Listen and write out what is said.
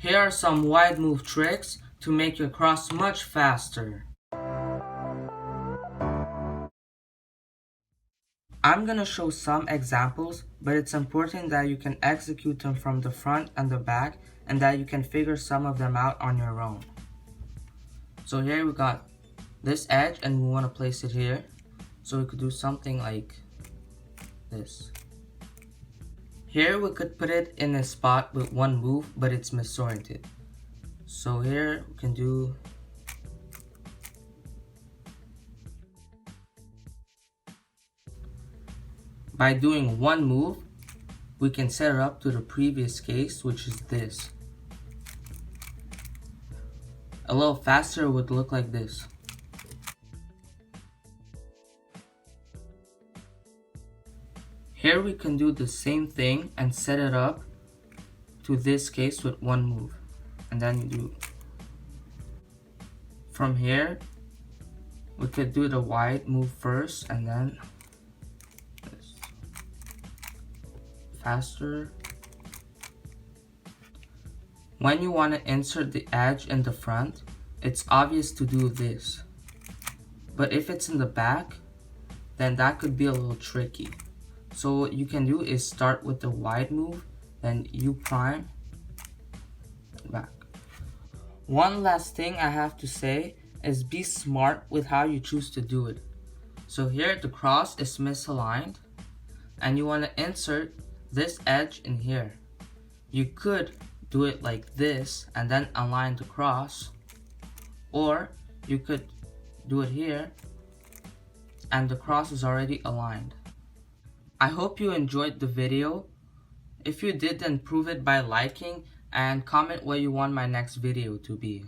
Here are some wide move tricks to make your cross much faster. I'm gonna show some examples, but it's important that you can execute them from the front and the back and that you can figure some of them out on your own. So here we got this edge and we want to place it here. So we could do something like this. Here we could put it in a spot with one move, but it's misoriented. So here we can do by doing one move, we can set it up to the previous case, which is this. A little faster would look like this. Here we can do the same thing and set it up to this case with one move. And then you do from here, we could do the wide move first and then this. Faster. When you want to insert the edge in the front, it's obvious to do this. But if it's in the back, then that could be a little tricky. So what you can do is start with the wide move, then U prime, back. One last thing I have to say is be smart with how you choose to do it. So here the cross is misaligned and you want to insert this edge in here. You could do it like this and then align the cross, or you could do it here and the cross is already aligned. I hope you enjoyed the video. If you did, then prove it by liking and comment what you want my next video to be.